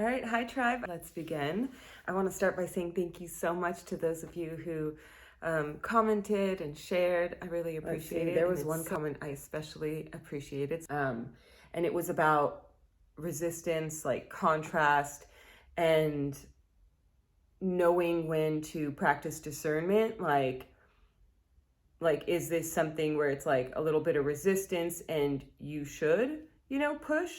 All right, hi tribe. Let's begin. I want to start by saying thank you so much to those of you who commented and shared. I really appreciate it. There was one comment I especially appreciated, and it was about resistance, like contrast, and knowing when to practice discernment. Like is this something where it's like a little bit of resistance and you should, push?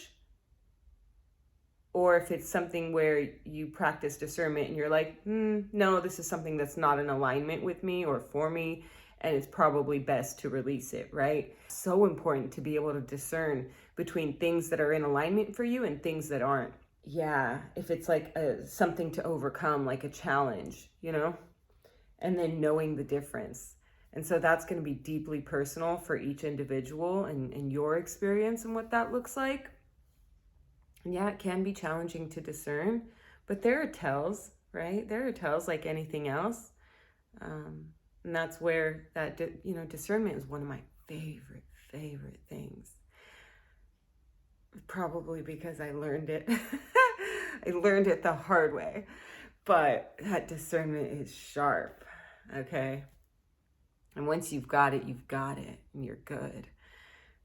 Or if it's something where you practice discernment and you're like, no, this is something that's not in alignment with me or for me, and it's probably best to release it, right? So important to be able to discern between things that are in alignment for you and things that aren't. Yeah, if it's like something to overcome, like a challenge, and then knowing the difference. And so that's going to be deeply personal for each individual and your experience and what that looks like. Yeah, it can be challenging to discern, but there are tells, right? There are tells like anything else. And that's where that, discernment is one of my favorite things. Probably because I learned it. I learned it the hard way, but that discernment is sharp, okay? And once you've got it, and you're good.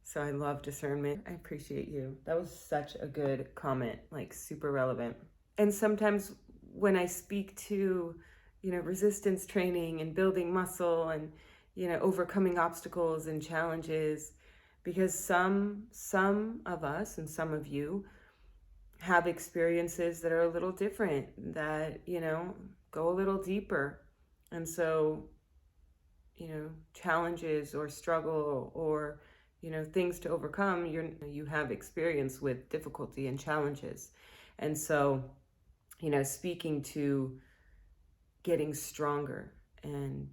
So I love discernment. I appreciate you. That was such a good comment, like super relevant. And sometimes when I speak to, resistance training and building muscle and, overcoming obstacles and challenges, because some of us and some of you have experiences that are a little different, that, go a little deeper. And so, challenges or struggle or things to overcome, you have experience with difficulty and challenges. And so, speaking to getting stronger and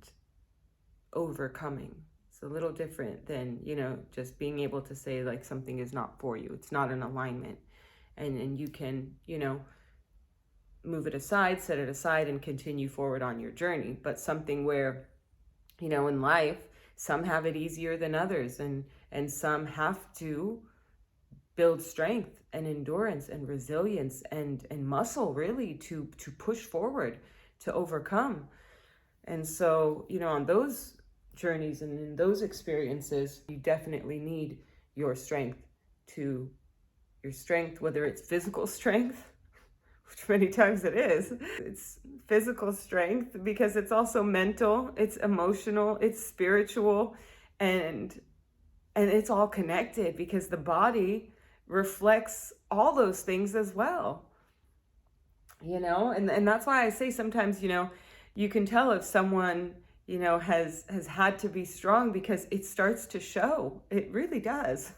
overcoming, it's a little different than, just being able to say like something is not for you. It's not in alignment. And you can, move it aside, set it aside and continue forward on your journey. But something where, in life, some have it easier than others, and some have to build strength and endurance and resilience and muscle really to push forward, to overcome. And so, on those journeys and in those experiences, you definitely need your strength, whether it's physical strength, which many times it is. It's physical strength because it's also mental, it's emotional, it's spiritual, and it's all connected because the body reflects all those things as well. And that's why I say sometimes, you can tell if someone, has had to be strong because it starts to show. It really does.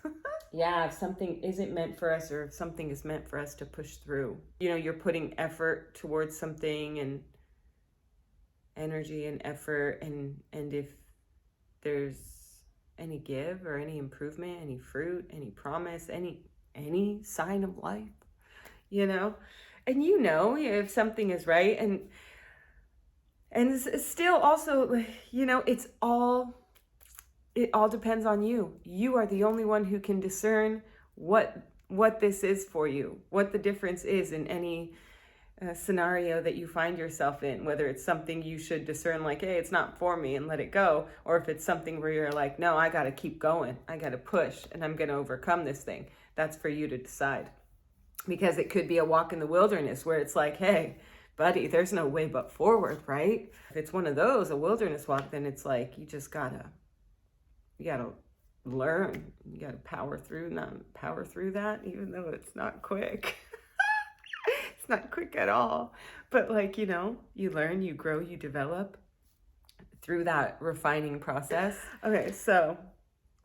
Yeah, if something isn't meant for us or if something is meant for us to push through, you're putting effort towards something and energy and effort, and if there's any give or any improvement, any fruit, any promise, any sign of life, and if something is right, and it's still also, it all depends on you. You are the only one who can discern what this is for you, what the difference is in any scenario that you find yourself in, whether it's something you should discern like, hey, it's not for me and let it go, or if it's something where you're like, no, I got to keep going. I got to push and I'm going to overcome this thing. That's for you to decide. Because it could be a walk in the wilderness where it's like, hey, buddy, there's no way but forward, right? If it's one of those, a wilderness walk, then it's like, you gotta learn. You gotta power through that, even though it's not quick. It's not quick at all. But you learn, you grow, you develop through that refining process. Okay, so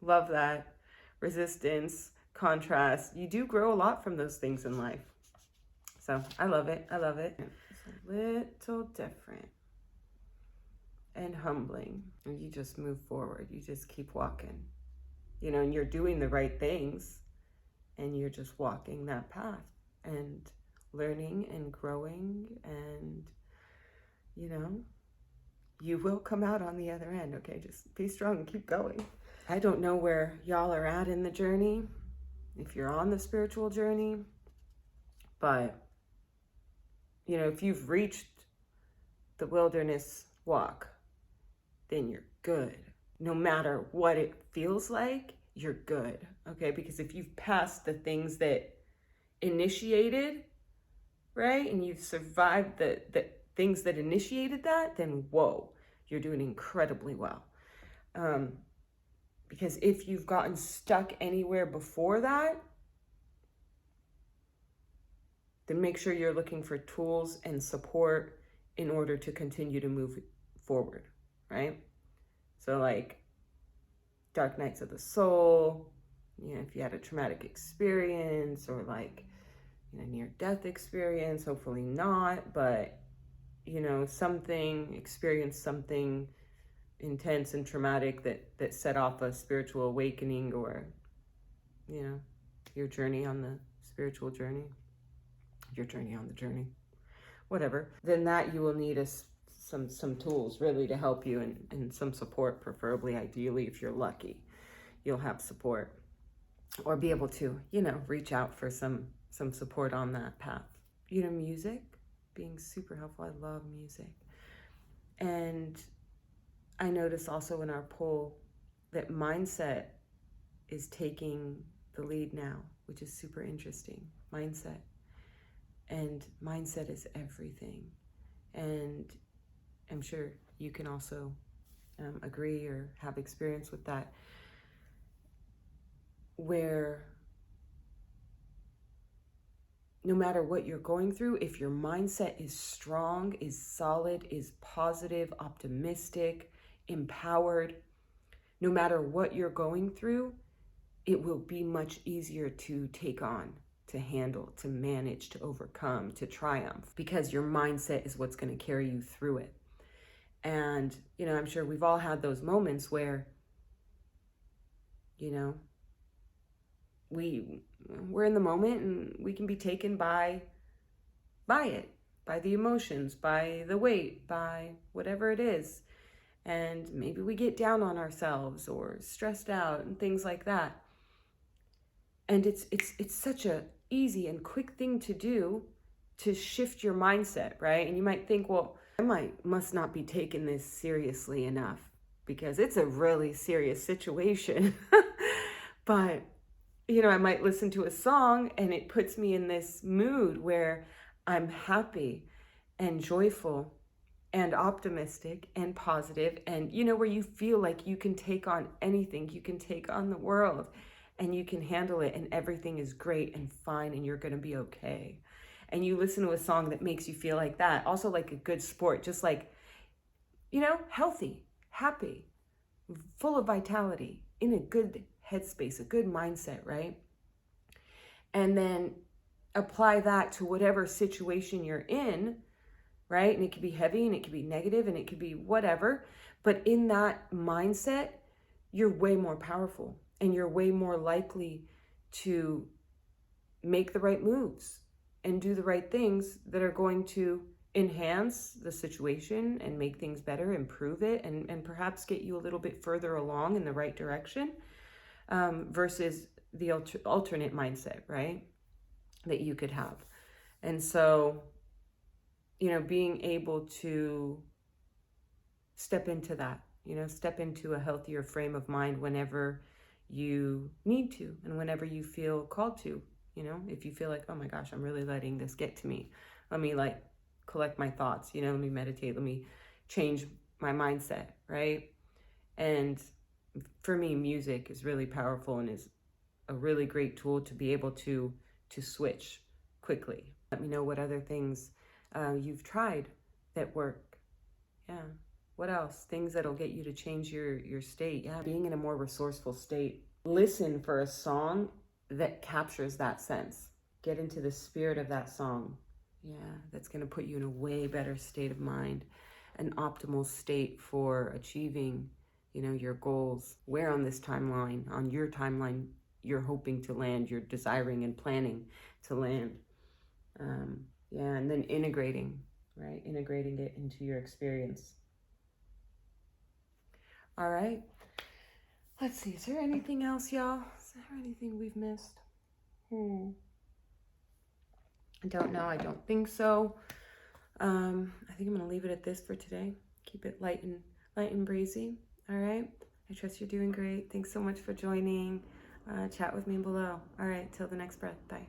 love that. Resistance, contrast. You do grow a lot from those things in life. So I love it. It's a little different and humbling. And you just move forward. You just keep walking, and you're doing the right things and you're just walking that path and learning and growing, and, you will come out on the other end. Okay, just be strong and keep going. I don't know where y'all are at in the journey, if you're on the spiritual journey, but if you've reached the wilderness walk, then you're good. No matter what it feels like, you're good. Okay? Because if you've passed the things that initiated, right? And you've survived the things that initiated that, then whoa, you're doing incredibly well. Because if you've gotten stuck anywhere before that, then make sure you're looking for tools and support in order to continue to move forward, right? So like dark nights of the soul, if you had a traumatic experience or like, near-death experience, hopefully not, but, experience something intense and traumatic that set off a spiritual awakening or, your journey on the spiritual journey, your journey on the journey, whatever, then that you will need some tools really to help you and some support, preferably, ideally, if you're lucky, you'll have support or be able to, reach out for some support on that path. Music being super helpful. I love music. And I notice also in our poll that mindset is taking the lead now, which is super interesting. Mindset. And mindset is everything. And I'm sure you can also agree or have experience with that, where no matter what you're going through, if your mindset is strong, is solid, is positive, optimistic, empowered, no matter what you're going through, it will be much easier to take on, to handle, to manage, to overcome, to triumph, because your mindset is what's going to carry you through it. And, I'm sure we've all had those moments where, we're in the moment and we can be taken by it, by the emotions, by the weight, by whatever it is. And maybe we get down on ourselves or stressed out and things like that. And it's such a easy and quick thing to do to shift your mindset, right? And you might think, well, I must not be taking this seriously enough because it's a really serious situation. But I might listen to a song and it puts me in this mood where I'm happy and joyful and optimistic and positive, and where you feel like you can take on anything, you can take on the world and you can handle it and everything is great and fine and you're going to be okay. And you listen to a song that makes you feel like that. Also like a good sport, just like, healthy, happy, full of vitality, in a good headspace, a good mindset, right? And then apply that to whatever situation you're in, right? And it could be heavy and it could be negative and it could be whatever. But in that mindset, you're way more powerful and you're way more likely to make the right moves and do the right things that are going to enhance the situation and make things better, improve it, and perhaps get you a little bit further along in the right direction, versus the alternate mindset, right, that you could have. And so, being able to step into that, step into a healthier frame of mind whenever you need to and whenever you feel called to, if you feel like, oh my gosh, I'm really letting this get to me. Let me collect my thoughts, let me meditate, let me change my mindset, right? And for me, music is really powerful and is a really great tool to be able to switch quickly. Let me know what other things you've tried that work. Yeah. What else? Things that'll get you to change your state. Yeah. Being in a more resourceful state. Listen for a song that captures that sense. Get into the spirit of that song. Yeah. That's going to put you in a way better state of mind, an optimal state for achieving, your goals. Where on this timeline, on your timeline, you're hoping to land, you're desiring and planning to land. And then integrating, right? Integrating it into your experience. All right. Let's see. Is there anything else, y'all? Is there anything we've missed? I don't know. I don't think so. I think I'm going to leave it at this for today. Keep it light and breezy. All right. I trust you're doing great. Thanks so much for joining. Chat with me below. All right. Till the next breath. Bye.